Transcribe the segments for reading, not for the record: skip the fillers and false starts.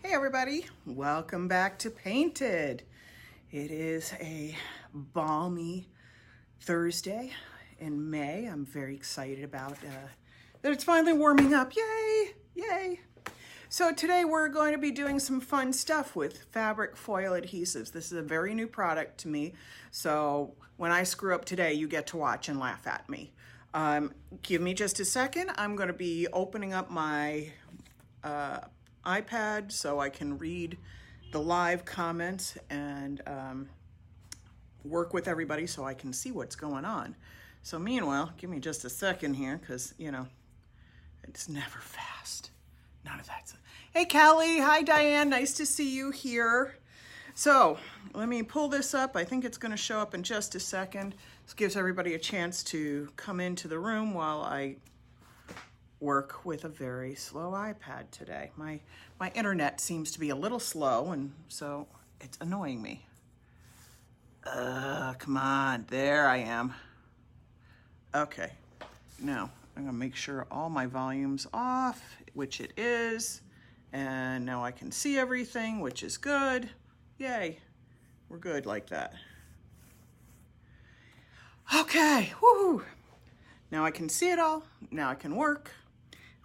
Hey everybody, welcome back to Painted. It is a balmy Thursday in May. I'm very excited about that it's finally warming up. Yay, yay. So today we're going to be doing some fun stuff with fabric foil adhesives. This is a very new product to me, so when I screw up today, you get to watch and laugh at me. Give me just a second. I'm going to be opening up my iPad so I can read the live comments and work with everybody so I can see what's going on. So meanwhile, give me just a second here because, you know, it's never fast. None of that's... Hey, Callie. Hi, Diane. Nice to see you here. So let me pull this up. I think it's going to show up in just a second. This gives everybody a chance to come into the room while I work with a very slow iPad today. My internet seems to be a little slow, and so it's annoying me. Come on, there I am. Okay, now I'm gonna make sure all my volume's off, which it is, and now I can see everything, which is good. Yay, we're good like that. Okay, woohoo! Now I can see it all, now I can work.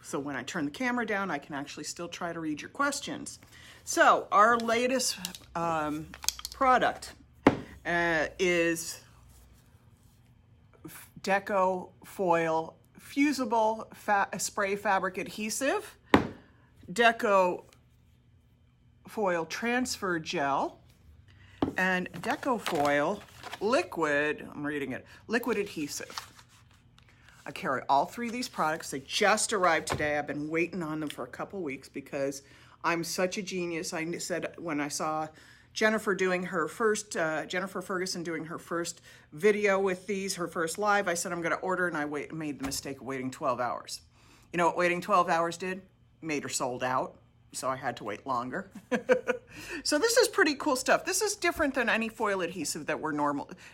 So when I turn the camera down, I can actually still try to read your questions. So our latest product is Deco Foil Fusible Spray Fabric Adhesive, Deco Foil Transfer Gel, and Deco Foil Liquid, I'm reading it, Liquid Adhesive. I carry all three of these products. They just arrived today. I've been waiting on them for a couple weeks because I'm such a genius. I said when I saw Jennifer doing her first, Jennifer Ferguson doing her first video with these, her first live, I said I'm gonna order, and I made the mistake of waiting 12 hours. You know what waiting 12 hours did? Made her sold out, so I had to wait longer. So this is pretty cool stuff. This is different than any foil adhesive that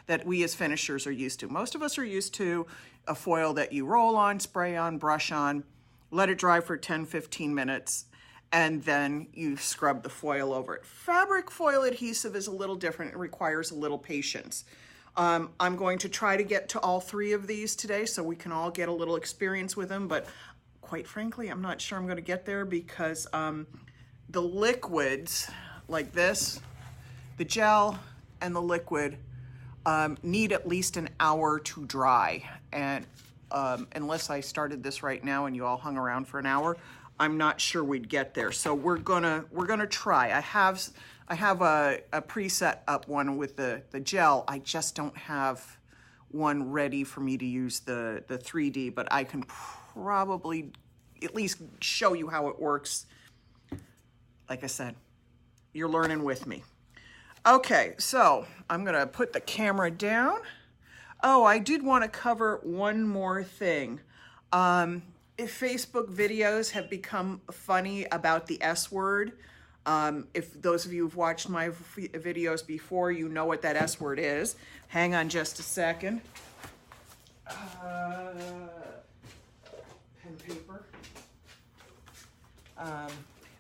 that we as finishers are used to. Most of us are used to a foil that you roll on, spray on, brush on, let it dry for 10-15 minutes, and then you scrub the foil over it. Fabric foil adhesive is a little different. It requires a little patience. I'm going to try to get to all three of these today so we can all get a little experience with them, but quite frankly, I'm not sure I'm going to get there because the liquids like this, the gel and the liquid, need at least an hour to dry. And unless I started this right now and you all hung around for an hour, I'm not sure we'd get there. So we're gonna try. I have a preset up one with the gel. I just don't have one ready for me to use the 3D, but I can probably at least show you how it works. Like I said, you're learning with me. Okay, so I'm gonna put the camera down. Oh, I did want to cover one more thing. If Facebook videos have become funny about the S word, if those of you who've watched my videos before, you know what that S word is. Hang on just a second. Pen, paper.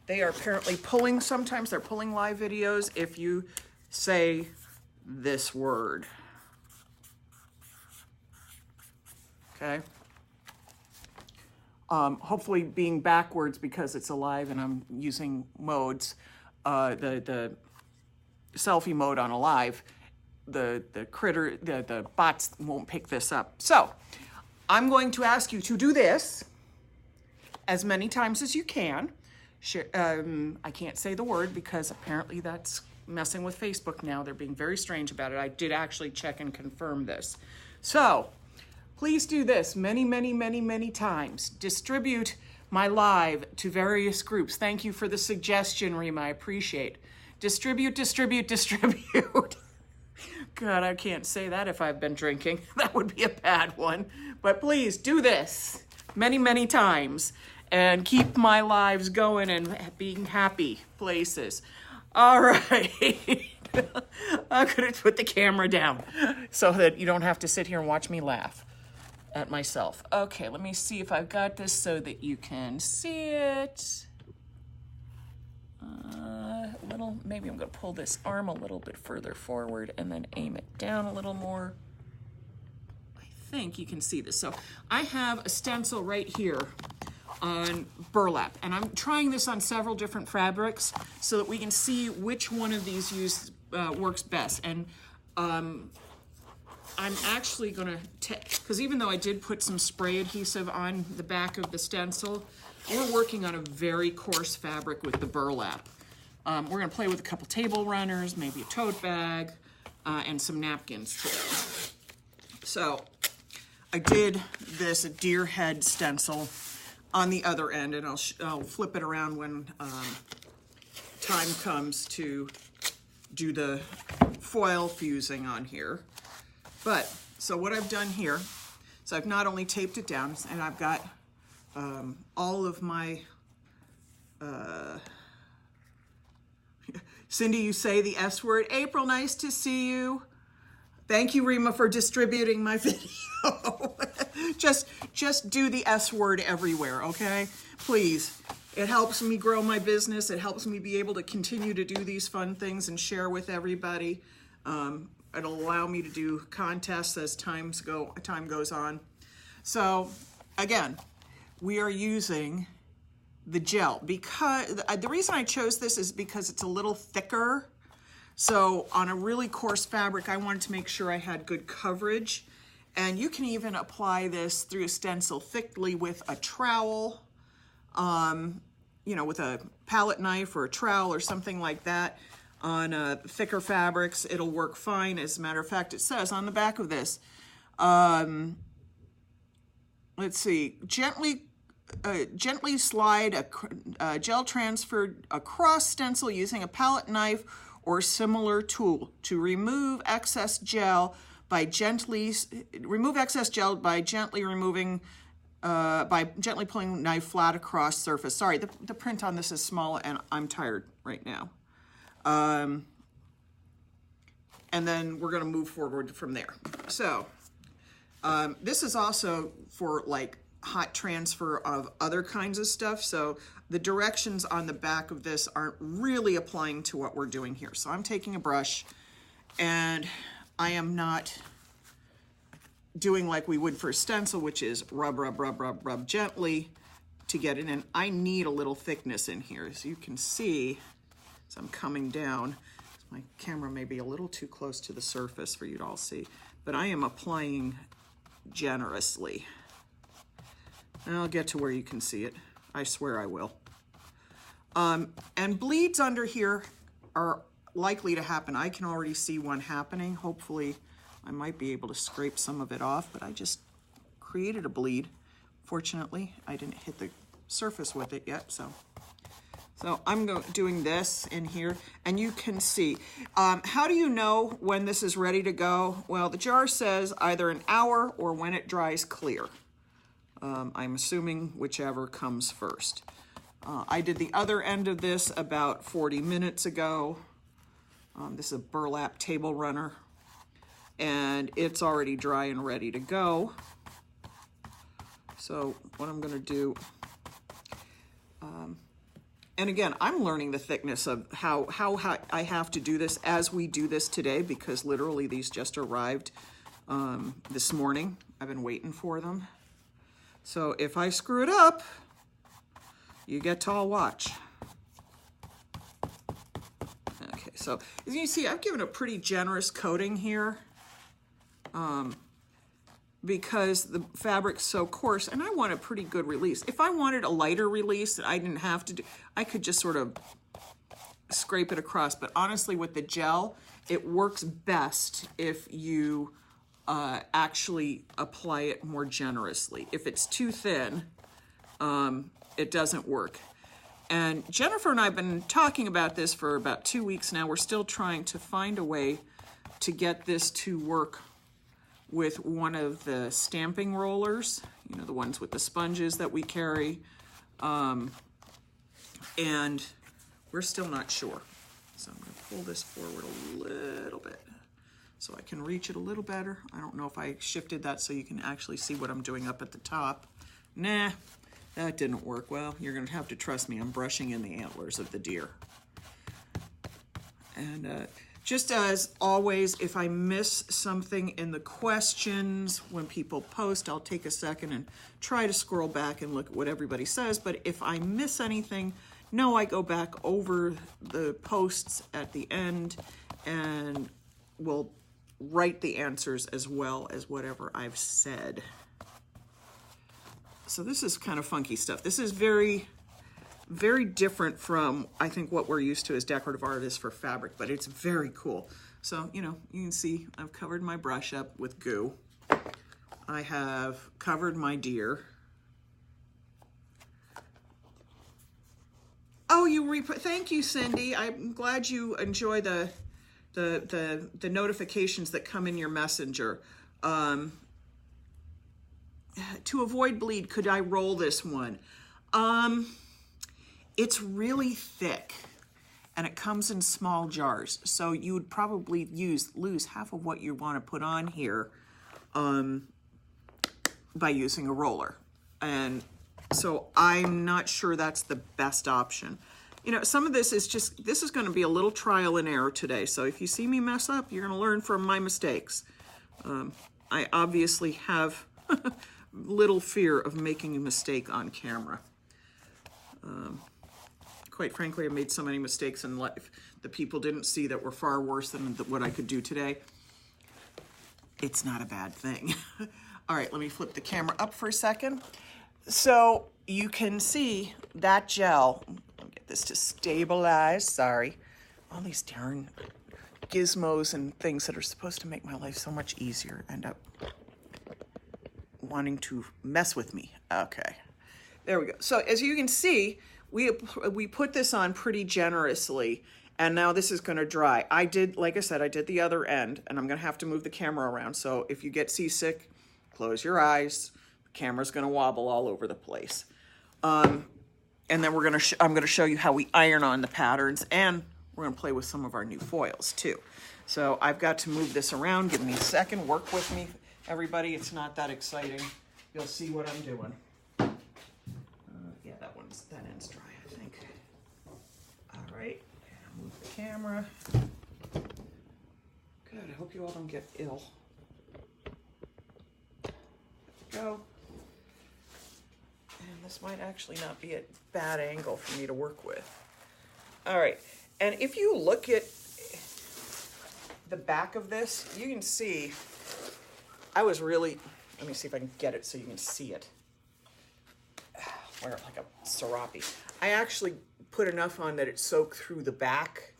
They are apparently pulling, sometimes they're pulling live videos if you say this word. Okay. Hopefully being backwards because it's alive and I'm using modes, the selfie mode on alive, the bots won't pick this up. So I'm going to ask you to do this as many times as you can. I can't say the word because apparently that's messing with Facebook now. They're being very strange about it. I did actually check and confirm this. So please do this many, many, many, many times. Distribute my live to various groups. Thank you for the suggestion, Rima. I appreciate. Distribute, distribute, distribute. God, I can't say that if I've been drinking. That would be a bad one. But please do this many, many times and keep my lives going and being happy places. All right. I'm gonna put the camera down so that you don't have to sit here and watch me laugh at myself. Okay, let me see if I've got this so that you can see it. stencil. Maybe I'm going to pull this arm a little bit further forward and then aim it down a little more. I think you can see this. So I have a stencil right here on burlap, and I'm trying this on several different fabrics so that we can see which one of these works best. And I'm actually going to, because even though I did put some spray adhesive on the back of the stencil, we're working on a very coarse fabric with the burlap. We're going to play with a couple table runners, maybe a tote bag, and some napkins today. So I did this deer head stencil on the other end, and I'll flip it around when time comes to do the foil fusing on here. But, so what I've done here, so I've not only taped it down, and I've got all of my, Cindy, you say the S word. April, nice to see you. Thank you, Rima, for distributing my video. just do the S word everywhere, okay? Please. It helps me grow my business. It helps me be able to continue to do these fun things and share with everybody. It'll allow me to do contests as time goes on. So again, we are using the gel because the reason I chose this is because it's a little thicker. So on a really coarse fabric, I wanted to make sure I had good coverage. And you can even apply this through a stencil thickly with a trowel, you know, with a palette knife or a trowel or something like that. On thicker fabrics, it'll work fine. As a matter of fact, it says on the back of this, let's see, gently slide a gel transferred across stencil using a palette knife or similar tool to remove excess gel by gently removing by gently pulling knife flat across surface. Sorry, the print on this is small and I'm tired right now. And then we're going to move forward from there. So this is also for like hot transfer of other kinds of stuff. So the directions on the back of this aren't really applying to what we're doing here. So I'm taking a brush and I am not doing like we would for a stencil, which is rub, rub, rub, rub, rub gently to get it in. I need a little thickness in here. As you can see, as I'm coming down, my camera may be a little too close to the surface for you to all see, but I am applying generously. And I'll get to where you can see it. I swear I will. And bleeds under here are likely to happen. I can already see one happening. Hopefully I might be able to scrape some of it off, but I just created a bleed. Fortunately, I didn't hit the surface with it yet, so I'm doing this in here, and you can see. How do you know when this is ready to go? Well, the jar says either an hour or when it dries clear. I'm assuming whichever comes first. I did the other end of this about 40 minutes ago. This is a burlap table runner, and it's already dry and ready to go. So what I'm going to do, and again, I'm learning the thickness of how I have to do this as we do this today, because literally these just arrived this morning. I've been waiting for them. So if I screw it up, you get to all watch. Okay, so as you see, I've given a pretty generous coating here because the fabric's so coarse, and I want a pretty good release. If I wanted a lighter release that I didn't have to do, I could just sort of scrape it across. But honestly, with the gel, it works best if you actually apply it more generously. If it's too thin, it doesn't work. And Jennifer and I have been talking about this for about 2 weeks now. We're still trying to find a way to get this to work with one of the stamping rollers, you know, the ones with the sponges that we carry. And we're still not sure. So I'm going to pull this forward a little bit so I can reach it a little better. I don't know if I shifted that so you can actually see what I'm doing up at the top. Nah, that didn't work. Well, you're going to have to trust me. I'm brushing in the antlers of the deer. And just as always, if I miss something in the questions when people post, I'll take a second and try to scroll back and look at what everybody says. But if I miss anything, no, I go back over the posts at the end and will write the answers as well as whatever I've said. So this is kind of funky stuff. This is very, very different from, I think, what we're used to as decorative artists for fabric, but it's very cool. So, you know, you can see I've covered my brush up with goo. I have covered my deer. Oh, thank you, Cindy. I'm glad you enjoy the notifications that come in your messenger. To avoid bleed, could I roll this one? It's really thick and it comes in small jars. So you would probably lose half of what you want to put on here by using a roller. And so I'm not sure that's the best option. You know, some of this is going to be a little trial and error today. So if you see me mess up, you're going to learn from my mistakes. I obviously have little fear of making a mistake on camera. Quite frankly, I made so many mistakes in life that people didn't see that were far worse than what I could do today. It's not a bad thing. All right, let me flip the camera up for a second. So you can see that gel. I'll get this to stabilize. Sorry. All these darn gizmos and things that are supposed to make my life so much easier end up wanting to mess with me. Okay. There we go. So as you can see, we put this on pretty generously, and now this is going to dry. Like I said, I did the other end, and I'm going to have to move the camera around. So if you get seasick, close your eyes. The camera's going to wobble all over the place. And then I'm going to show you how we iron on the patterns, and we're going to play with some of our new foils too. So I've got to move this around. Give me a second. Work with me, everybody. It's not that exciting. You'll see what I'm doing. Yeah, that end's dry, I think. All right, move the camera. Good, I hope you all don't get ill. There we go. And this might actually not be a bad angle for me to work with. All right, and if you look at the back of this, you can see let me see if I can get it so you can see it. Wear it like a serape. I actually put enough on that it soaked through the back.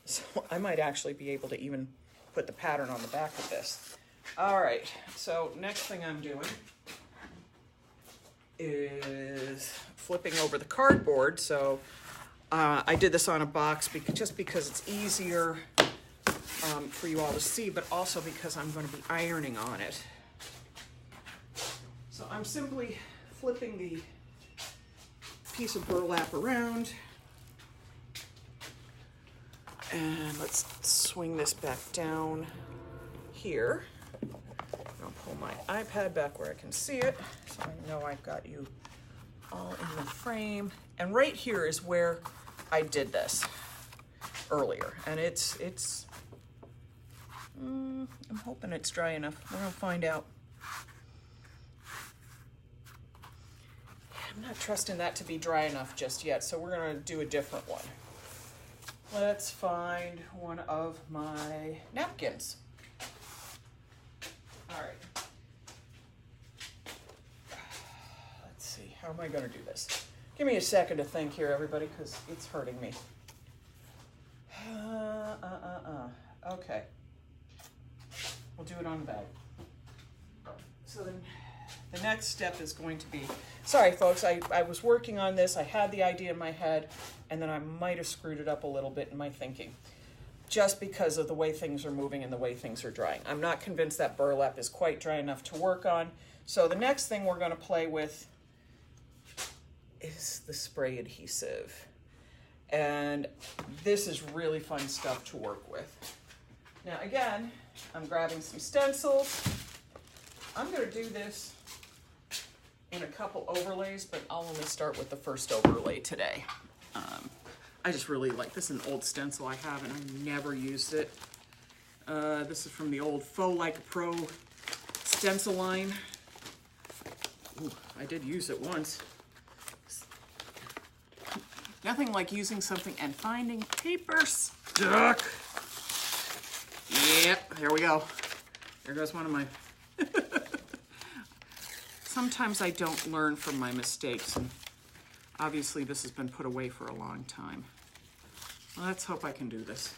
So I might actually be able to even put the pattern on the back of this. All right, so next thing I'm doing is flipping over the cardboard. So I did this on a box just because it's easier for you all to see, but also because I'm going to be ironing on it. So I'm simply flipping the piece of burlap around, and let's swing this back down here. I'll pull my iPad back where I can see it, so I know I've got you all in the frame. And right here is where I did this earlier, and I'm hoping it's dry enough. We're gonna find out. I'm not trusting that to be dry enough just yet, so we're gonna do a different one. Let's find one of my napkins. All right. Let's see, how am I gonna do this? Give me a second to think here, everybody, because it's hurting me. Okay. We'll do it on the bag. So then the next step is going to be, sorry folks, I was working on this, I had the idea in my head, and then I might have screwed it up a little bit in my thinking, just because of the way things are moving and the way things are drying. I'm not convinced that burlap is quite dry enough to work on. So the next thing we're going to play with is the spray adhesive. And this is really fun stuff to work with. Now again, I'm grabbing some stencils. I'm going to do this in a couple overlays, but I'll only start with the first overlay today. I just really like this. Is an old stencil I have and I've never used it. This is from the old Faux Like Pro stencil line. Ooh, I did use it once. Nothing like using something and finding paper stuck. Yep, there we go. There goes one of my... Sometimes I don't learn from my mistakes, and obviously this has been put away for a long time. Let's hope I can do this.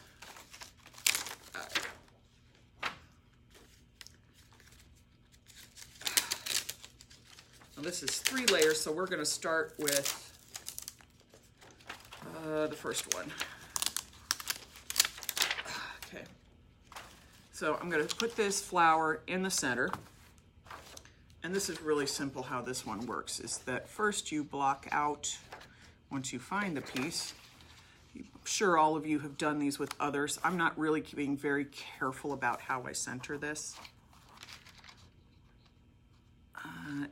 Now this is 3 layers, so we're going to start with the first one. Okay. So I'm going to put this flower in the center. And this is really simple how this one works, is that first you block out, once you find the piece, I'm sure all of you have done these with others. I'm not really being very careful about how I center this.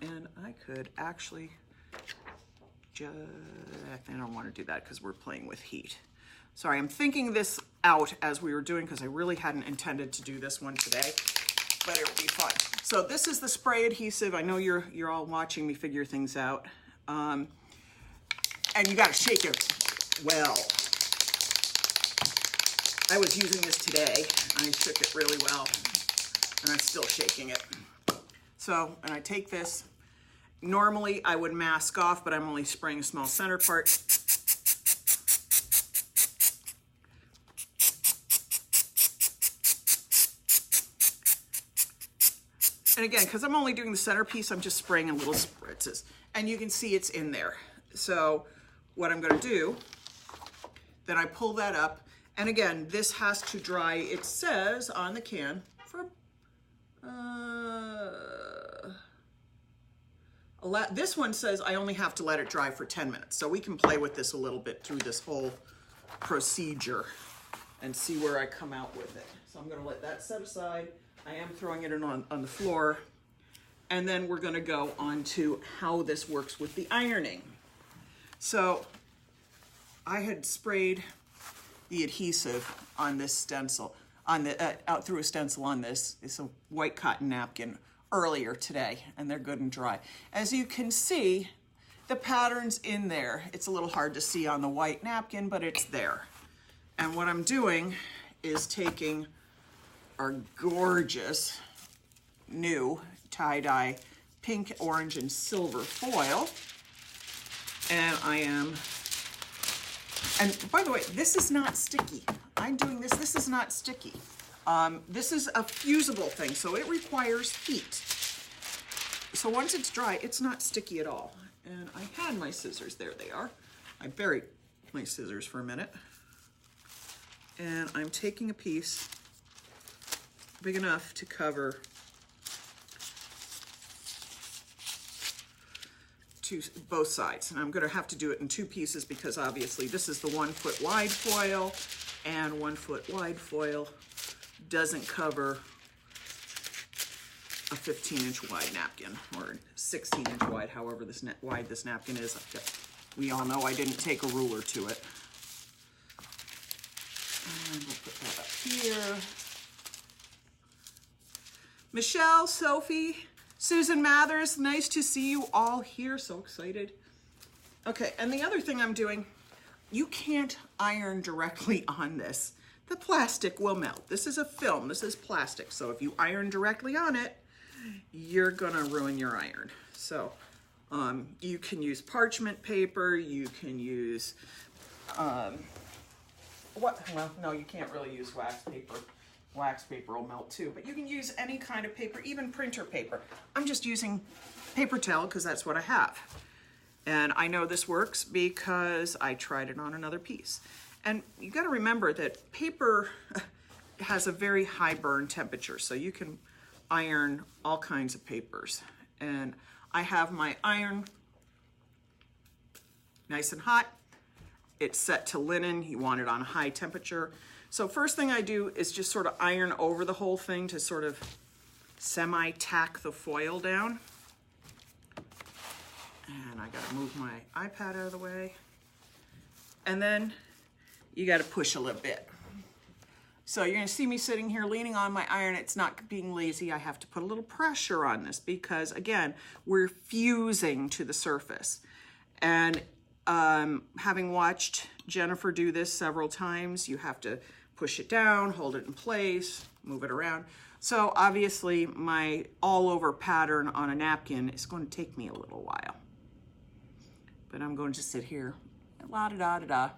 And I could actually just, I don't want to do that because we're playing with heat. Sorry, I'm thinking this out as we were doing because I really hadn't intended to do this one today, but it'll be fun. So this is the spray adhesive. I know you're all watching me figure things out. And you got to shake it well. I was using this today, and I shook it really well, and I'm still shaking it. So, and I take this. Normally I would mask off, but I'm only spraying a small center part. And again, because I'm only doing the centerpiece, I'm just spraying in little spritzes. And you can see it's in there. So what I'm going to do, then I pull that up. And again, this has to dry, it says on the can, for this one says I only have to let it dry for 10 minutes. So we can play with this a little bit through this whole procedure and see where I come out with it. So I'm going to let that set aside. I am throwing it in on the floor. And then we're going to go on to how this works with the ironing. So I had sprayed the adhesive on this stencil, on the out through a stencil on this. It's a white cotton napkin earlier today, and they're good and dry. As you can see, the pattern's in there. It's a little hard to see on the white napkin, but it's there. And what I'm doing is taking our gorgeous new tie-dye pink, orange, and silver foil, and and by the way, this is not sticky. I'm doing this, this is not sticky. This is a fusible thing, so it requires heat. So once it's dry, it's not sticky at all. And I had my scissors, there they are. I buried my scissors for a minute. And I'm taking a piece big enough to cover both sides. And I'm gonna have to do it in 2 pieces because obviously this is the 1 foot wide foil, and 1 foot wide foil doesn't cover a 15-inch wide napkin, or 16-inch wide, however wide this napkin is. We all know I didn't take a ruler to it. And we'll put that up here. Michelle, Sophie, Susan Mathers, nice to see you all here. So excited. Okay, and the other thing I'm doing, you can't iron directly on this. The plastic will melt. This is a film, this is plastic. So if you iron directly on it, you're gonna ruin your iron. So you can use parchment paper, you can use, well, no, you can't really use wax paper. Wax paper will melt too, but you can use any kind of paper, even printer paper. I'm just using paper towel because that's what I have. And I know this works because I tried it on another piece. And you got to remember that paper has a very high burn temperature, so you can iron all kinds of papers. And I have my iron nice and hot. It's set to linen. You want it on high temperature. So first thing I do is just sort of iron over the whole thing to sort of semi-tack the foil down. And I gotta move my iPad out of the way. And then you got to push a little bit. So you're going to see me sitting here leaning on my iron. It's not being lazy. I have to put a little pressure on this because, again, we're fusing to the surface. And having watched Jennifer do this several times, you have to push it down, hold it in place, move it around. So obviously my all over pattern on a napkin is going to take me a little while. But I'm going to sit here. La-da-da-da-da.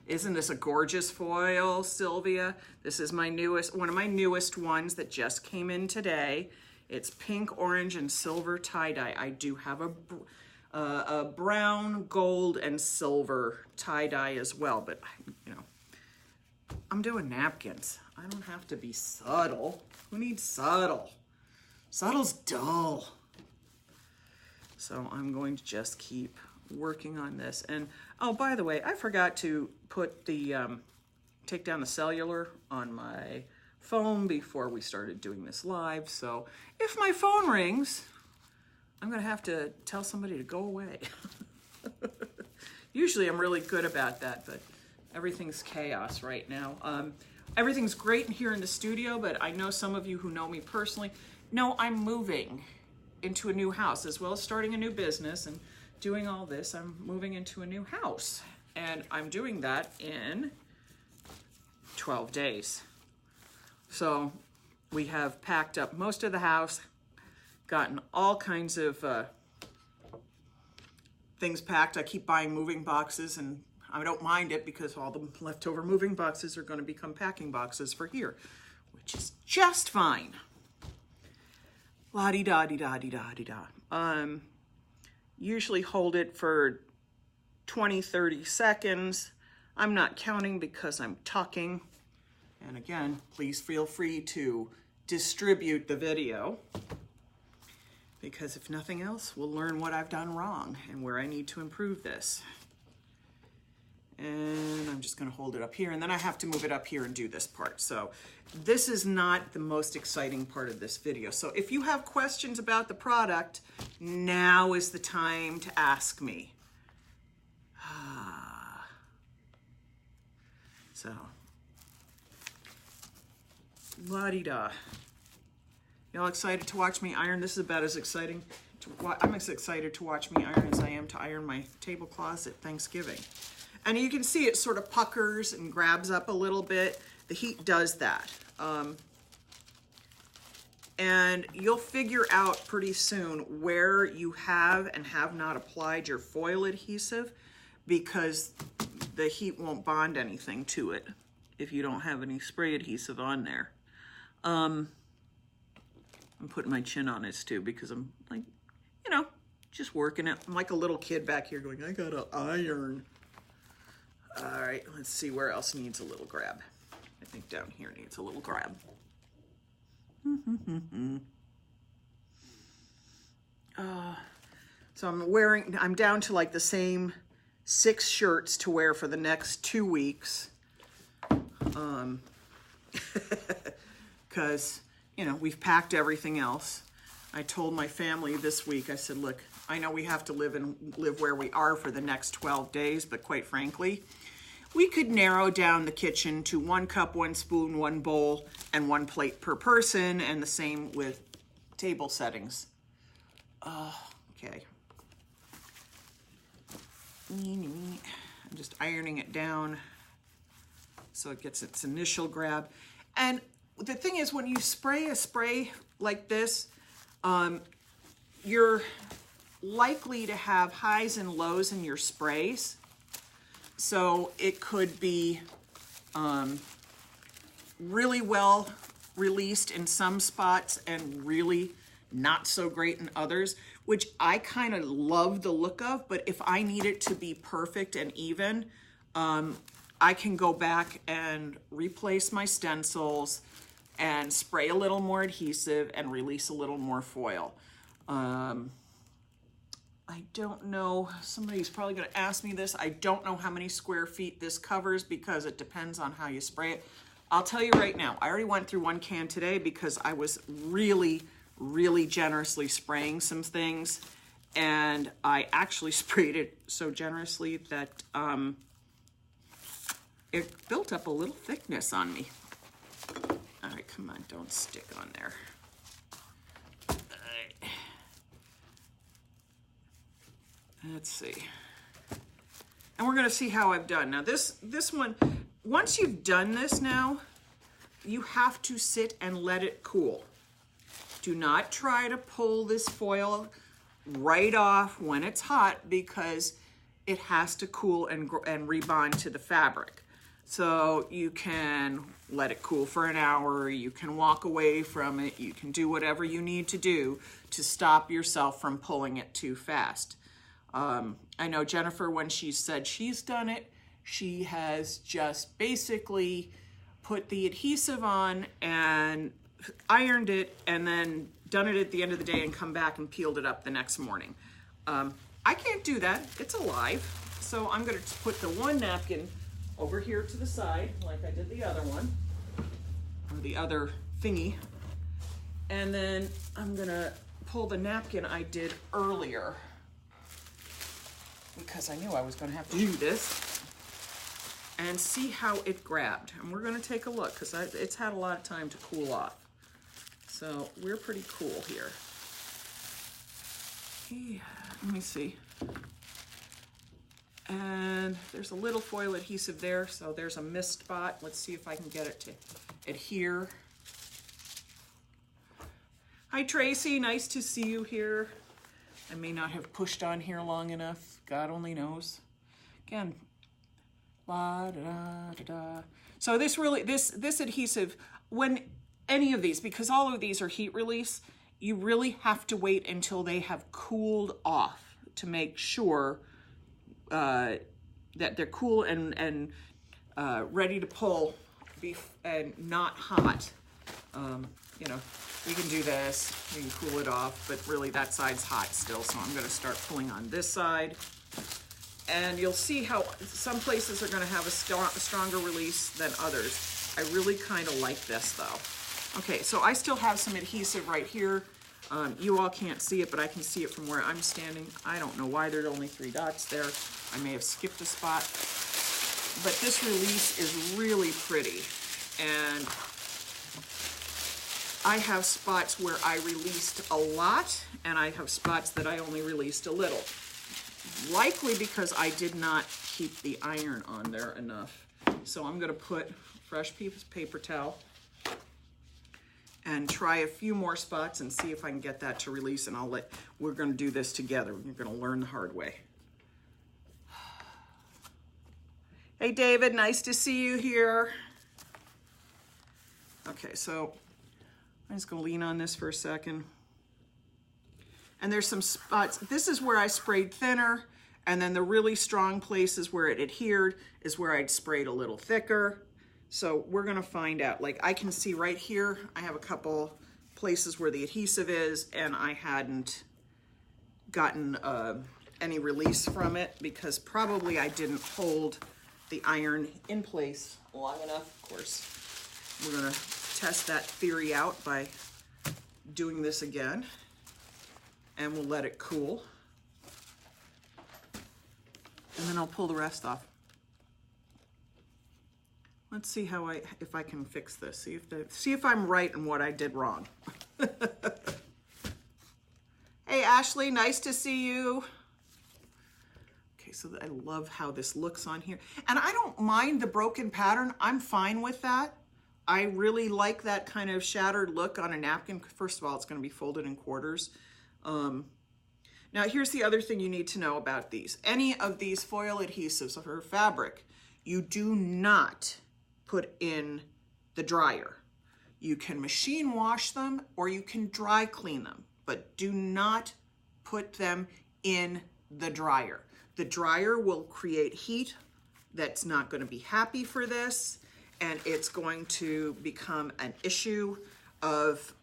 Isn't this a gorgeous foil, Sylvia? This is my newest, one of my newest ones that just came in today. It's pink, orange, and silver tie-dye. I do have a brown, gold, and silver tie-dye as well, but you know, I'm doing napkins. I don't have to be subtle. Who needs subtle? Subtle's dull. So I'm going to just keep working on this. And oh, by the way, I forgot to put the take down the cellular on my phone before we started doing this live. So if my phone rings, I'm gonna have to tell somebody to go away. Usually I'm really good about that, but everything's chaos right now. Everything's great here in the studio, but I know some of you who know me personally know I'm moving into a new house, as well as starting a new business and doing all this. I'm moving into a new house, and I'm doing that in 12 days. So we have packed up most of the house, gotten all kinds of things packed. I keep buying moving boxes, and I don't mind it because all the leftover moving boxes are going to become packing boxes for here, which is just fine. La-di-da-di-da-di-da-di-da. Usually hold it for 20, 30 seconds. I'm not counting because I'm talking. And again, please feel free to distribute the video, because if nothing else, we'll learn what I've done wrong and where I need to improve this. And I'm just gonna hold it up here, and then I have to move it up here and do this part. So this is not the most exciting part of this video. So if you have questions about the product, now is the time to ask me. So, la-di-da. Y'all excited to watch me iron? This is about as exciting. I'm as excited to watch me iron as I am to iron my tablecloths at Thanksgiving. And you can see it sort of puckers and grabs up a little bit. The heat does that. And you'll figure out pretty soon where you have and have not applied your foil adhesive, because the heat won't bond anything to it if you don't have any spray adhesive on there. I'm putting my chin on this too, because I'm like, you know, just working it. I'm like a little kid back here going, I gotta iron. All right, let's see where else needs a little grab. I think down here needs a little grab. So I'm down to like the same 6 shirts to wear for the next 2 weeks. Because, you know, we've packed everything else. I told my family this week, I said, look, I know we have to live where we are for the next 12 days, but quite frankly, we could narrow down the kitchen to 1 cup, 1 spoon, 1 bowl, and 1 plate per person, and the same with table settings. Okay. I'm just ironing it down so it gets its initial grab. And the thing is, when you spray a spray like this, you're likely to have highs and lows in your sprays. So it could be really well released in some spots and really not so great in others, which I kind of love the look of, but if I need it to be perfect and even, I can go back and replace my stencils and spray a little more adhesive and release a little more foil. I don't know, somebody's probably gonna ask me this. I don't know how many square feet this covers because it depends on how you spray it. I'll tell you right now, I already went through 1 can today because I was really, really generously spraying some things, and I actually sprayed it so generously that it built up a little thickness on me. All right, come on, don't stick on there. All right. Let's see. And we're gonna see how I've done. Now this one, once you've done this now, you have to sit and let it cool. Do not try to pull this foil right off when it's hot, because it has to cool and rebond to the fabric. So you can let it cool for an hour, you can walk away from it, you can do whatever you need to do to stop yourself from pulling it too fast. I know Jennifer, when she said she's done it, she has just basically put the adhesive on and ironed it and then done it at the end of the day and come back and peeled it up the next morning. I can't do that, it's alive. So I'm gonna put the one napkin over here to the side, like I did the other one, or the other thingy. And then I'm gonna pull the napkin I did earlier, because I knew I was gonna have to do this, and see how it grabbed. And we're gonna take a look, because it's had a lot of time to cool off. So we're pretty cool here. Yeah, let me see. And there's a little foil adhesive there, so there's a missed spot. Let's see if I can get it to adhere. Hi Tracy, nice to see you here. I may not have pushed on here long enough. God only knows. Again, la da da da da. So this adhesive, when any of these, because all of these are heat release, you really have to wait until they have cooled off to make sure that they're cool and ready to pull, and not hot. You know, you can do this, you can cool it off, but really that side's hot still, so I'm gonna start pulling on this side. And you'll see how some places are gonna have a stronger release than others. I really kind of like this though. Okay, so I still have some adhesive right here. You all can't see it, but I can see it from where I'm standing. I don't know why there's only 3 dots there. I may have skipped a spot. But this release is really pretty. And I have spots where I released a lot, and I have spots that I only released a little. Likely because I did not keep the iron on there enough. So I'm gonna put fresh paper towel and try a few more spots and see if I can get that to release, and we're gonna do this together. We're gonna learn the hard way. Hey David, nice to see you here. Okay, so I'm just gonna lean on this for a second. And there's some spots, this is where I sprayed thinner, and then the really strong places where it adhered is where I'd sprayed a little thicker. So we're gonna find out. Like I can see right here, I have a couple places where the adhesive is, and I hadn't gotten any release from it because probably I didn't hold the iron in place long enough. Of course, we're gonna test that theory out by doing this again, and we'll let it cool. And then I'll pull the rest off. Let's see if I can fix this. See if I'm right in what I did wrong. Hey Ashley, nice to see you. Okay, so I love how this looks on here. And I don't mind the broken pattern. I'm fine with that. I really like that kind of shattered look on a napkin. First of all, it's gonna be folded in quarters. Now here's the other thing you need to know about these. Any of these foil adhesives for fabric, you do not put in the dryer. You can machine wash them or you can dry clean them, but do not put them in the dryer. The dryer will create heat that's not going to be happy for this, and it's going to become an issue of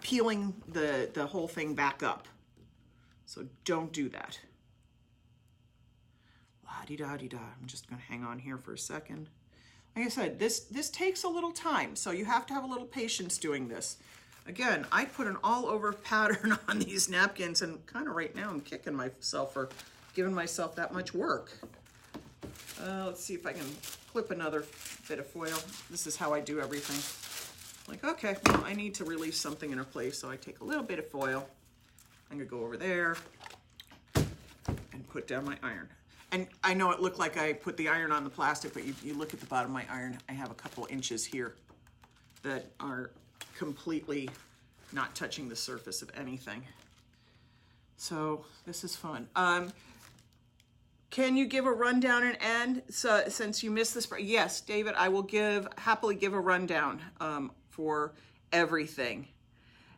peeling the whole thing back up. So don't do that. La-di-da-di-da. I'm just going to hang on here for a second. Like I said, this takes a little time, so you have to have a little patience doing this. Again, I put an all over pattern on these napkins, and kind of right now I'm kicking myself for giving myself that much work. Let's see if I can clip another bit of foil. This is how I do everything. Like, okay, well, I need to release something in a place, so I take a little bit of foil. I'm gonna go over there and put down my iron. And I know it looked like I put the iron on the plastic, but you look at the bottom of my iron, I have a couple inches here that are completely not touching the surface of anything. So this is fun. Can you give a rundown and end? So since you missed this, yes, David, I will happily give a rundown for everything.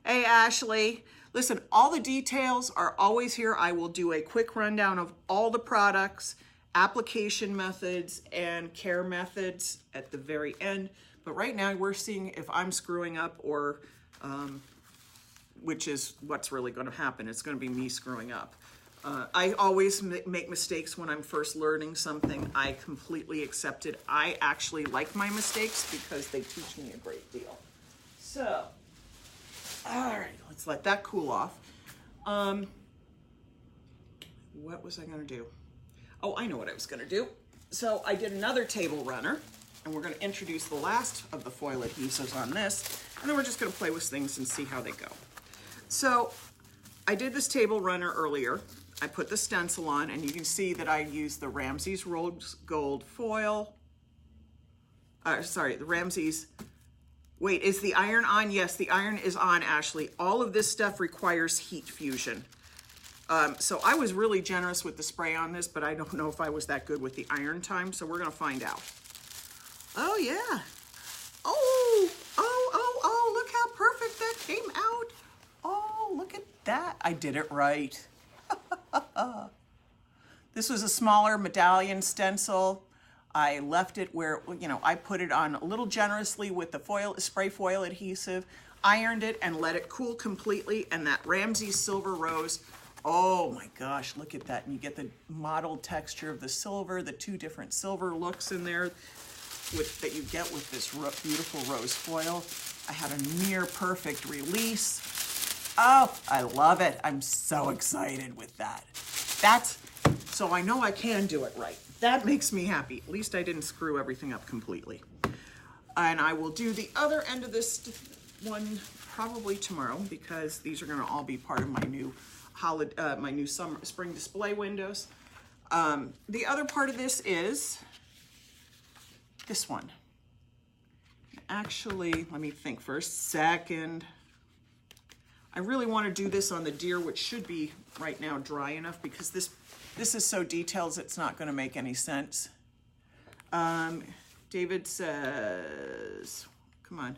Hey, Ashley, listen, all the details are always here. I will do a quick rundown of all the products, application methods, and care methods at the very end. But right now we're seeing if I'm screwing up or, which is what's really going to happen. It's going to be me screwing up. I always make mistakes when I'm first learning something. I completely accept it. I actually like my mistakes because they teach me a great deal. So, all right, let's let that cool off. What was I going to do? Oh, I know what I was going to do. So I did another table runner, and we're going to introduce the last of the foil adhesives on this, and then we're just going to play with things and see how they go. So I did this table runner earlier. I put the stencil on, and you can see that I used the Ramses Rose Gold foil. The Ramses. Wait, is the iron on? Yes, the iron is on, Ashley. All of this stuff requires heat fusion. So I was really generous with the spray on this, but I don't know if I was that good with the iron time, so we're gonna find out. Oh yeah. Oh, look how perfect that came out. Oh, look at that. I did it right. This was a smaller medallion stencil. I left it where, I put it on a little generously with the spray foil adhesive, ironed it and let it cool completely, and that Ramses Silver Rose, oh my gosh, look at that. And you get the mottled texture of the silver, the two different silver looks in there that you get with this beautiful rose foil. I had a near perfect release. Oh, I love it. I'm so excited with that. So I know I can do it right. That makes me happy. At least I didn't screw everything up completely. And I will do the other end of this one probably tomorrow, because these are going to all be part of my new spring display windows. The other part of this is this one. Actually, let me think for a second. I really want to do this on the deer, which should be right now dry enough, because this is so detailed it's not going to make any sense. David says, come on.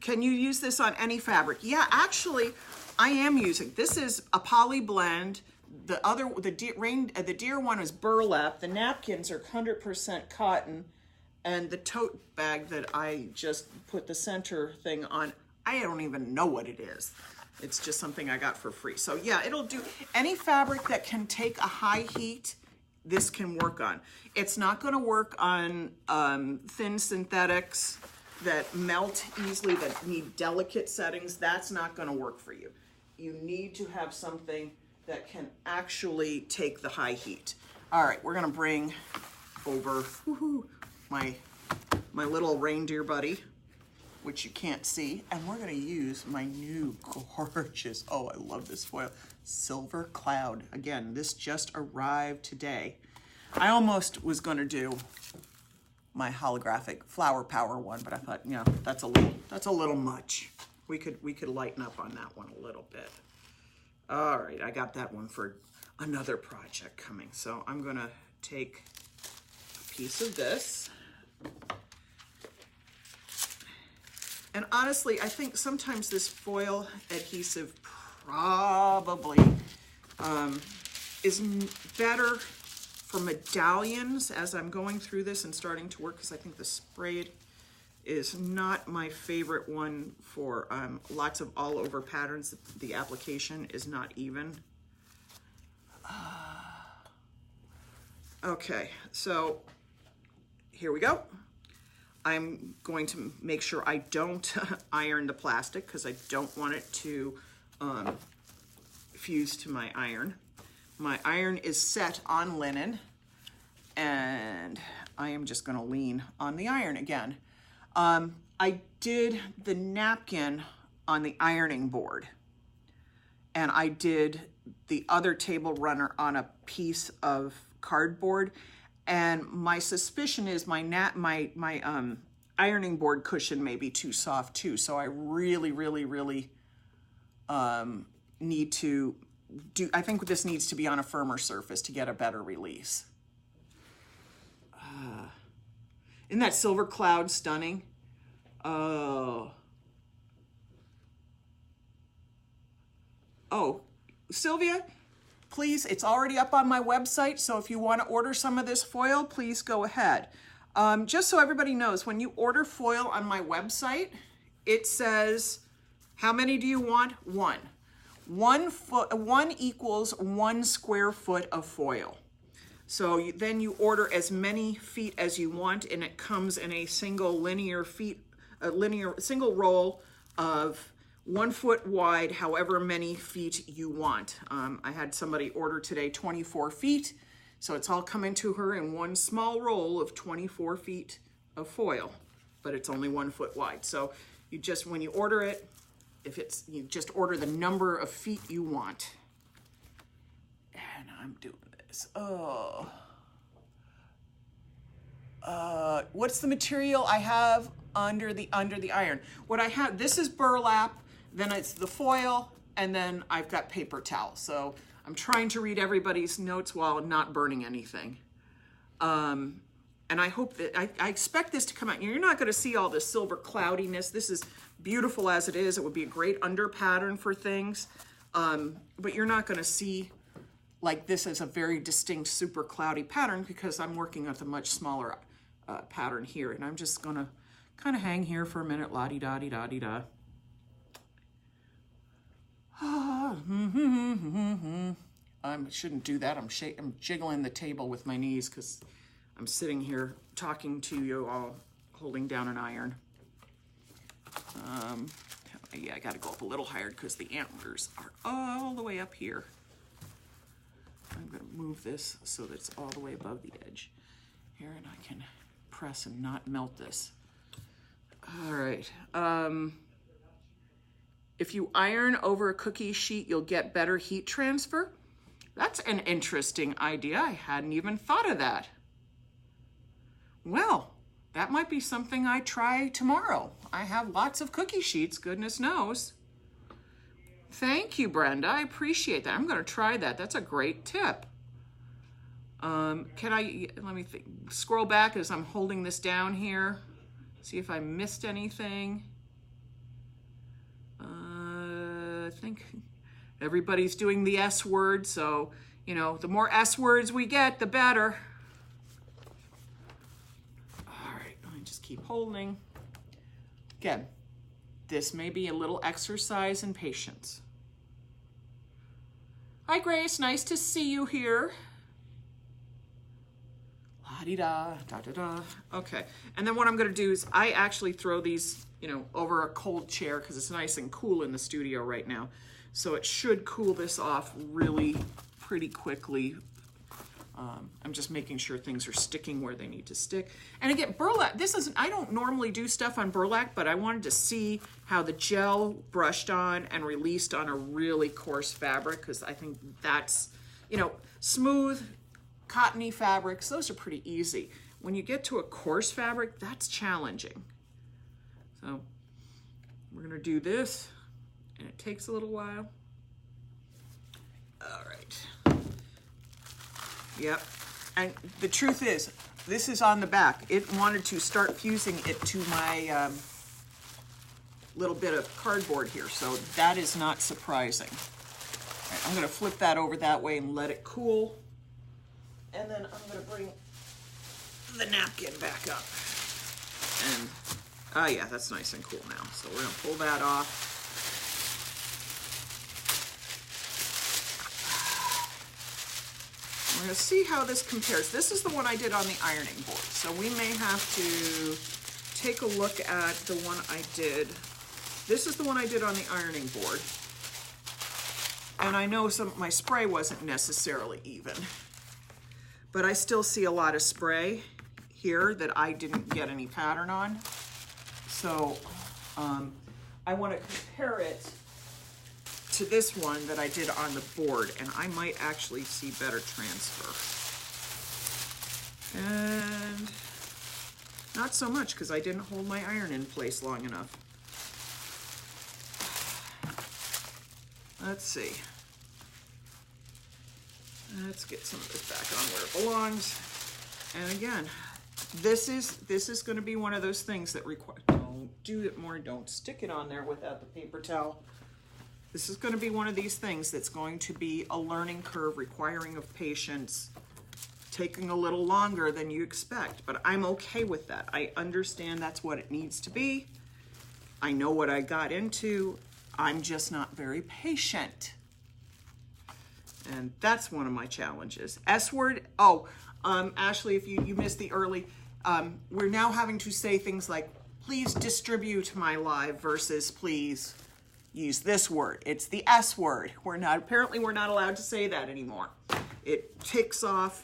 Can you use this on any fabric? Yeah, actually, I am using. This is a poly blend. The deer one is burlap. The napkins are 100% cotton. And the tote bag that I just put the center thing on, I don't even know what it is. It's just something I got for free. So yeah, it'll do any fabric that can take a high heat. This can work on. It's not going to work on thin synthetics that melt easily, that need delicate settings. That's not going to work for you. You need to have something that can actually take the high heat. All right, we're going to bring over my little reindeer buddy, which you can't see, and we're going to use my new gorgeous, oh, I love this foil, Silver Cloud. Again, this just arrived today. I almost was going to do my holographic Flower Power one, but I thought, yeah, that's a little much. We could lighten up on that one a little bit. All right, I got that one for another project coming. So I'm going to take a piece of this. And honestly, I think sometimes this foil adhesive probably is better for medallions as I'm going through this and starting to work, because I think the sprayed is not my favorite one for lots of all over patterns. The application is not even. Okay, so here we go. I'm going to make sure I don't iron the plastic because I don't want it to fuse to my iron. My iron is set on linen, and I am just going to lean on the iron again. I did the napkin on the ironing board, and I did the other table runner on a piece of cardboard, and my suspicion is my ironing board cushion may be too soft too, so I really need to do, I think this needs to be on a firmer surface to get a better release. Isn't that silver cloud stunning? Oh, Sylvia, please, it's already up on my website, so if you want to order some of this foil, please go ahead. Just so everybody knows, when you order foil on my website, it says, how many do you want? One. One equals 1 square foot of foil. So then you order as many feet as you want, and it comes in a single single roll of 1 foot wide, however many feet you want. I had somebody order today 24 feet, so it's all coming to her in one small roll of 24 feet of foil, but it's only 1 foot wide. So you just, when you order it, you just order the number of feet you want. And I'm doing this. What's the material I have under the iron? What I have, this is burlap, then it's the foil, and then I've got paper towel. So I'm trying to read everybody's notes while not burning anything. And I hope that, I expect this to come out. You're not gonna see all this silver cloudiness. This is beautiful as it is. It would be a great under pattern for things. But you're not gonna see like this as a very distinct, super cloudy pattern because I'm working with a much smaller pattern here. And I'm just gonna kind of hang here for a minute, la-di-da-di-da-di-da. I shouldn't do that. I'm jiggling the table with my knees because I'm sitting here talking to you all holding down an iron. Yeah, I gotta go up a little higher because the antlers are all the way up here. I'm gonna move this so that it's all the way above the edge here, and I can press and not melt this. All right. If you iron over a cookie sheet, you'll get better heat transfer. That's an interesting idea. I hadn't even thought of that. Well, that might be something I try tomorrow. I have lots of cookie sheets, goodness knows. Thank you, Brenda. I appreciate that. I'm going to try that. That's a great tip. Let me scroll back as I'm holding this down here. See if I missed anything. I think everybody's doing the S word, so, you know, the more S words we get, the better. All right, let me just keep holding. Again, this may be a little exercise in patience. Hi, Grace, nice to see you here. La-di-da, da-da-da. Okay, and then what I'm gonna do is I actually throw these, you know, over a cold chair because it's nice and cool in the studio right now. So it should cool this off really pretty quickly. I'm just making sure things are sticking where they need to stick. And again, burlap, I don't normally do stuff on burlap, but I wanted to see how the gel brushed on and released on a really coarse fabric, because I think that's, you know, smooth, cottony fabrics, those are pretty easy. When you get to a coarse fabric, that's challenging. So we're gonna do this, and it takes a little while. All right. Yep, and the truth is, this is on the back. It wanted to start fusing it to my little bit of cardboard here, so that is not surprising. All right, I'm gonna flip that over that way and let it cool. And then I'm gonna bring the napkin back up. And, yeah, that's nice and cool now. So we're gonna pull that off. We're gonna see how this compares. This is the one I did on the ironing board. So we may have to take a look at the one I did. This is the one I did on the ironing board. And I know my spray wasn't necessarily even, but I still see a lot of spray here that I didn't get any pattern on. So I want to compare it to this one that I did on the board, and I might actually see better transfer. And not so much, because I didn't hold my iron in place long enough. Let's see. Let's get some of this back on where it belongs. And again, this is going to be one of those things that require, don't do it more, don't stick it on there without the paper towel. This is going to be one of these things that's going to be a learning curve requiring of patience, taking a little longer than you expect, but I'm okay with that. I understand that's what it needs to be. I know what I got into. I'm just not very patient. And that's one of my challenges. S-word, Ashley, if you missed the early, we're now having to say things like, please distribute my live versus please use this word. It's the S word. Apparently we're not allowed to say that anymore. It ticks off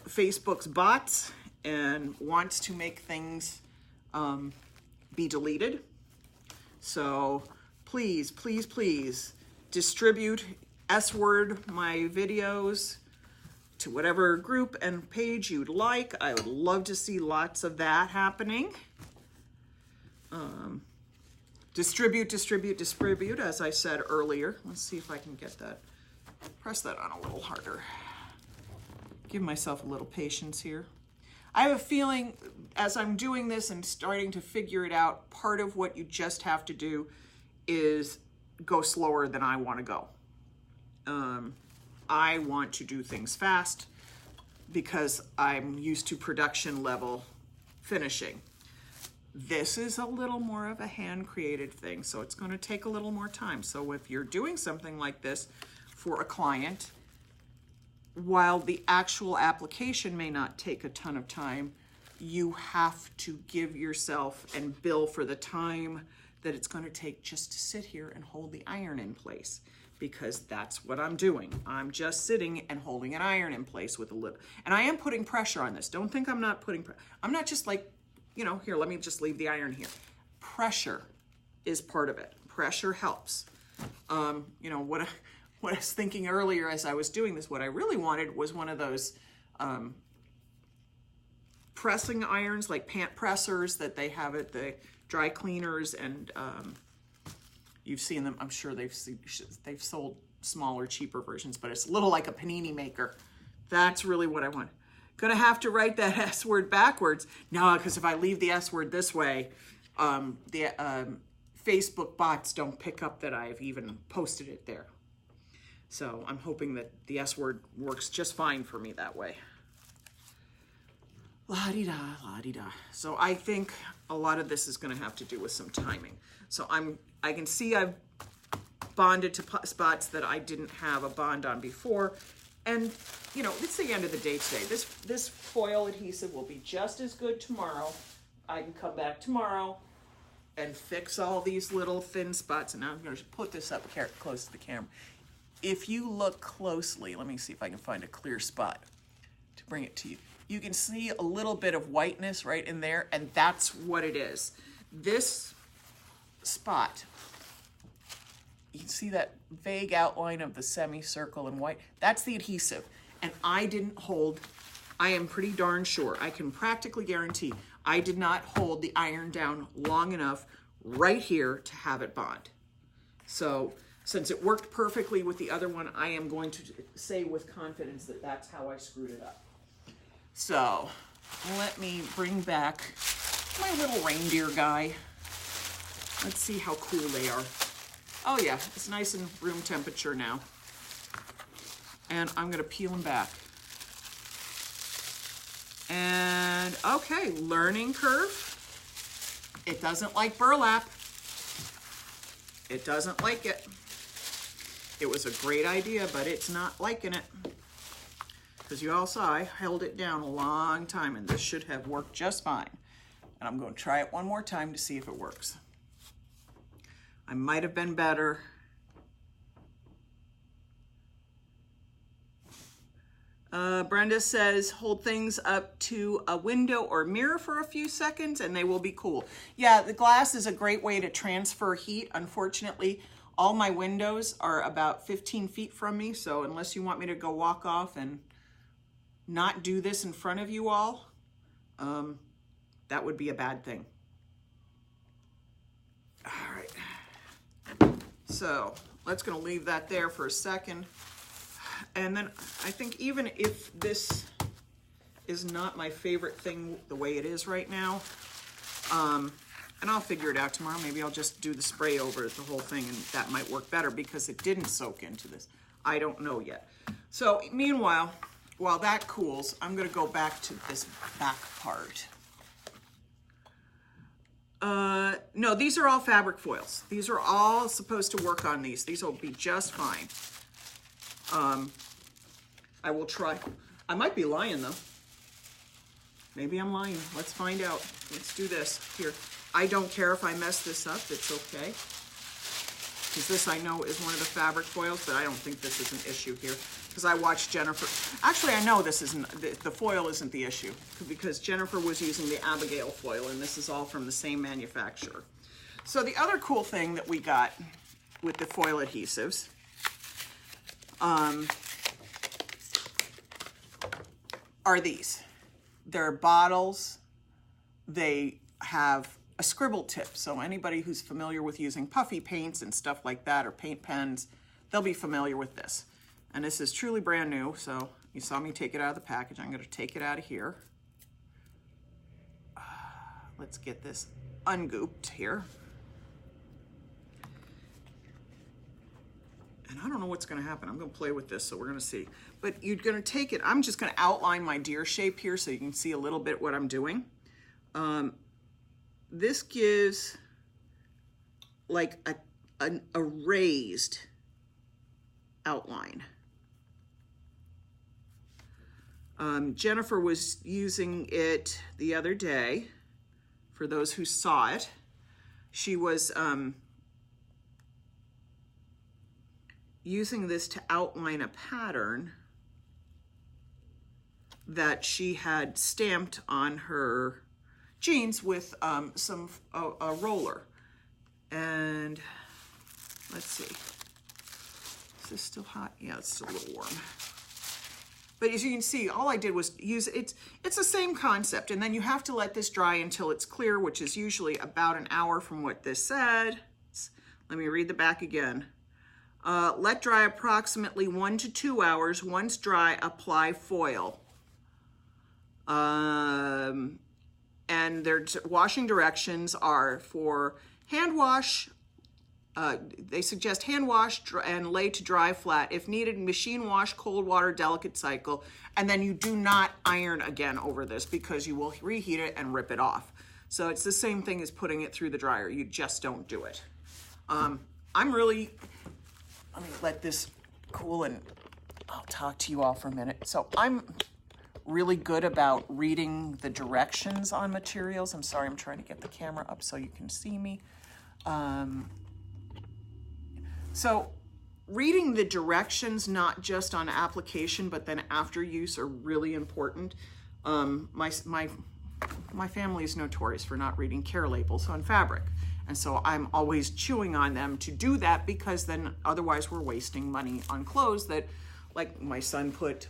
Facebook's bots and wants to make things be deleted. So please, please, please distribute S-word my videos to whatever group and page you'd like. I would love to see lots of that happening. Distribute, distribute, distribute, as I said earlier. Let's see if I can get that. Press that on a little harder. Give myself a little patience here. I have a feeling as I'm doing this and starting to figure it out, part of what you just have to do is go slower than I want to go. I want to do things fast because I'm used to production level finishing. This is a little more of a hand-created thing, so it's going to take a little more time. So if you're doing something like this for a client, while the actual application may not take a ton of time, you have to give yourself and bill for the time that it's going to take just to sit here and hold the iron in place, because that's what I'm doing. I'm just sitting and holding an iron in place with a little, and I am putting pressure on this. Don't think I'm not putting pressure. I'm not just like, you know, here, let me just leave the iron here. Pressure is part of it. Pressure helps. You know, what I was thinking earlier as I was doing this, what I really wanted was one of those pressing irons, like pant pressers that they have at the dry cleaners, and you've seen them. I'm sure they've sold smaller, cheaper versions, but it's a little like a panini maker. That's really what I want. Gonna have to write that S word backwards. No, because if I leave the S word this way, the Facebook bots don't pick up that I've even posted it there. So I'm hoping that the S word works just fine for me that way. La-di-da, la-di-da. So I think a lot of this is gonna have to do with some timing. So I can see I've bonded to spots that I didn't have a bond on before. And, you know, it's the end of the day today. This foil adhesive will be just as good tomorrow. I can come back tomorrow and fix all these little thin spots. And now I'm going to put this up close to the camera. If you look closely, let me see if I can find a clear spot to bring it to you. You can see a little bit of whiteness right in there, and that's what it is. This spot, you can see that vague outline of the semicircle in white. That's the adhesive. And I didn't hold, I am pretty darn sure, I can practically guarantee, I did not hold the iron down long enough right here to have it bond. So since it worked perfectly with the other one, I am going to say with confidence that that's how I screwed it up. So let me bring back my little reindeer guy. Let's see how cool they are. Oh yeah, it's nice and room temperature now. And I'm gonna peel them back. And okay, learning curve. It doesn't like burlap. It doesn't like it. It was a great idea, but it's not liking it. Because you all saw I held it down a long time, and this should have worked just fine. And I'm going to try it one more time to see if it works. I might have been better. Brenda says, hold things up to a window or mirror for a few seconds and they will be cool. Yeah, the glass is a great way to transfer heat. Unfortunately, all my windows are about 15 feet from me, so unless you want me to go walk off and not do this in front of you all, that would be a bad thing. All right, so let's gonna leave that there for a second. And then I think even if this is not my favorite thing the way it is right now, and I'll figure it out tomorrow. Maybe I'll just do the spray over the whole thing and that might work better because it didn't soak into this. I don't know yet. So meanwhile, while that cools, I'm gonna go back to this back part. No, these are all fabric foils. These are all supposed to work on these. These will be just fine. I will try. I might be lying though. Maybe I'm lying. Let's find out. Let's do this. Here. I don't care if I mess this up. It's okay. Because this I know is one of the fabric foils, but I don't think this is an issue here. Because I watched Jennifer. Actually, I know this isn't, the foil isn't the issue. Because Jennifer was using the Abigail foil, and this is all from the same manufacturer. So the other cool thing that we got with the foil adhesives, are these. They're bottles. They have a scribble tip. So anybody who's familiar with using puffy paints and stuff like that, or paint pens, they'll be familiar with this. And this is truly brand new. So you saw me take it out of the package. I'm gonna take it out of here. Let's get this ungooped here. And I don't know what's gonna happen. I'm gonna play with this, so we're gonna see. But you're gonna take it, I'm just gonna outline my deer shape here so you can see a little bit what I'm doing. This gives like a raised outline. Jennifer was using it the other day. For those who saw it, she was using this to outline a pattern that she had stamped on her jeans with a roller. And let's see, is this still hot? Yeah, it's still a little warm. But as you can see, all I did was use, it's the same concept. And then you have to let this dry until it's clear, which is usually about an hour from what this said. Let me read the back again. Let dry approximately 1 to 2 hours. Once dry, apply foil. And their washing directions are for hand wash. They suggest hand wash and lay to dry flat. If needed, machine wash, cold water, delicate cycle. And then you do not iron again over this because you will reheat it and rip it off. So it's the same thing as putting it through the dryer. You just don't do it. Let me let this cool and I'll talk to you all for a minute. So I'm really good about reading the directions on materials. I'm sorry, I'm trying to get the camera up so you can see me. So reading the directions, not just on application, but then after use are really important. My family is notorious for not reading care labels on fabric. And so I'm always chewing on them to do that because then otherwise we're wasting money on clothes that, like my son put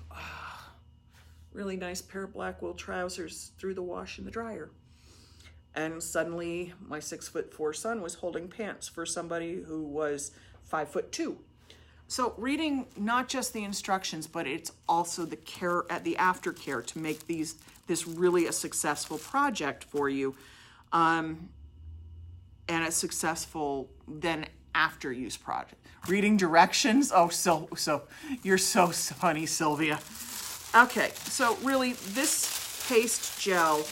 really nice pair of black wool trousers through the wash in the dryer. And suddenly my 6'4" son was holding pants for somebody who was 5'2". So reading not just the instructions, but it's also the care, the aftercare to make this really a successful project for you. And a successful then after use project. Reading directions, oh, so you're so funny, Sylvia. Okay, so really this paste gel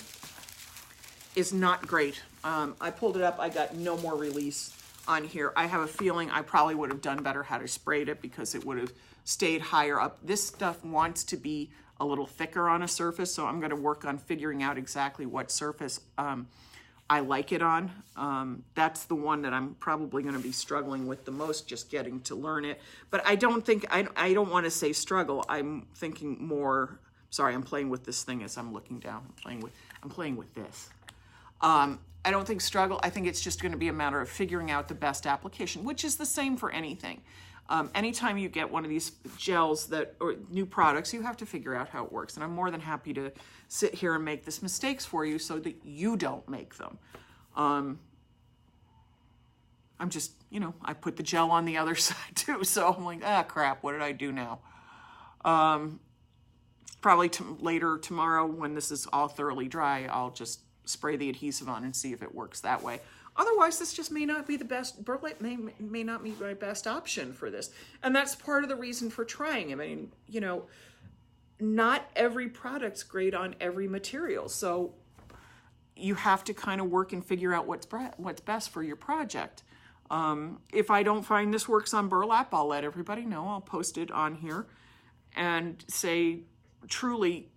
is not great. I pulled it up, I got no more release on here. I have a feeling I probably would have done better had I sprayed it because it would have stayed higher up. This stuff wants to be a little thicker on a surface, so I'm gonna work on figuring out exactly what surface I like it on. That's the one that I'm probably going to be struggling with the most, just getting to learn it. But I don't think, I don't want to say struggle. I'm thinking more, sorry, I'm playing with this thing as I'm looking down. I'm playing with this. I don't think struggle. I think it's just going to be a matter of figuring out the best application, which is the same for anything. Anytime you get one of these gels or new products, you have to figure out how it works. And I'm more than happy to sit here and make these mistakes for you so that you don't make them. I'm just, I put the gel on the other side too. So I'm like, crap, what did I do now? Probably later tomorrow when this is all thoroughly dry, I'll just spray the adhesive on and see if it works that way. Otherwise, this just may not be the best, Burlap may not be my best option for this. And that's part of the reason for trying. I mean, not every product's great on every material. So you have to kind of work and figure out what's best for your project. If I don't find this works on burlap, I'll let everybody know. I'll post it on here and say, truly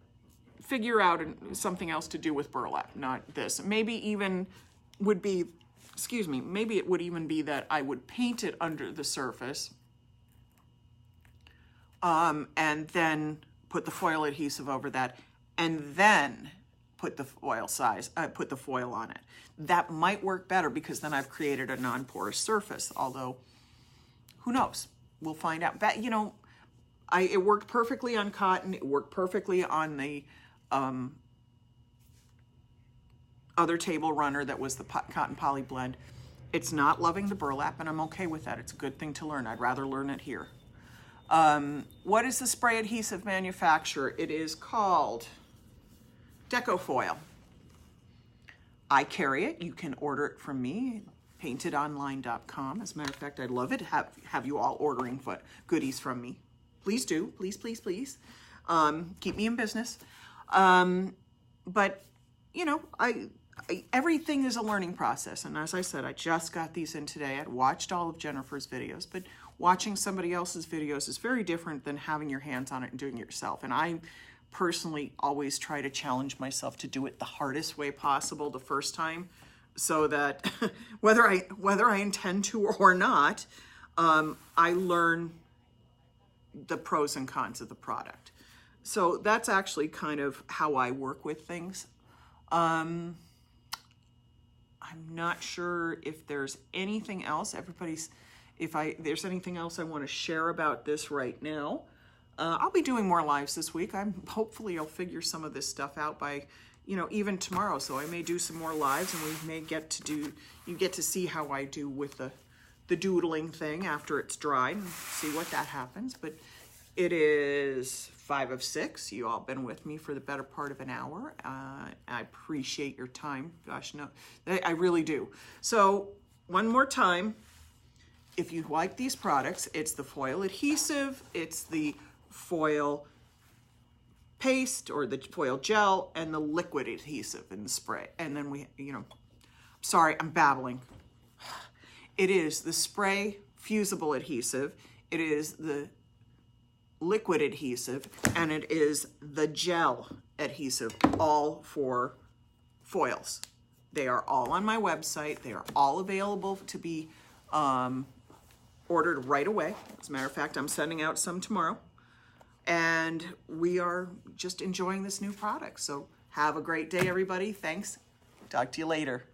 figure out something else to do with burlap, not this. Maybe even would be, maybe it would even be that I would paint it under the surface and then put the foil adhesive over that and then put the foil on it. That might work better because then I've created a non-porous surface, although who knows? We'll find out. But, it worked perfectly on cotton. It worked perfectly on the other table runner that was the cotton poly blend. It's not loving the burlap, and I'm okay with that. It's a good thing to learn. I'd rather learn it here. What is the spray adhesive manufacturer? It is called Decofoil. I carry it. You can order it from me, paintedonline.com. As a matter of fact, I'd love it to have you all ordering goodies from me. Please do. Please, please, please. Keep me in business. But, everything is a learning process. And as I said, I just got these in today. I'd watched all of Jennifer's videos, but watching somebody else's videos is very different than having your hands on it and doing it yourself. And I personally always try to challenge myself to do it the hardest way possible the first time, so that whether I intend to or not, I learn the pros and cons of the product. So that's actually kind of how I work with things. I'm not sure if there's anything else. There's anything else I want to share about this right now. I'll be doing more lives this week. Hopefully I'll figure some of this stuff out by, even tomorrow. So I may do some more lives, and we may you get to see how I do with the doodling thing after it's dried and see what that happens. But it is 5 of 6. You all been with me for the better part of an hour. I appreciate your time. Gosh, no, I really do. So one more time, if you like these products, it's the foil adhesive, it's the foil paste or the foil gel, and the liquid adhesive in the spray. And then sorry, I'm babbling. It is the spray fusible adhesive, it is the liquid adhesive, and it is the gel adhesive, all for foils. They are all on my website. They are all available to be ordered right away. As a matter of fact, I'm sending out some tomorrow. And we are just enjoying this new product. So have a great day, everybody. Thanks. Talk to you later.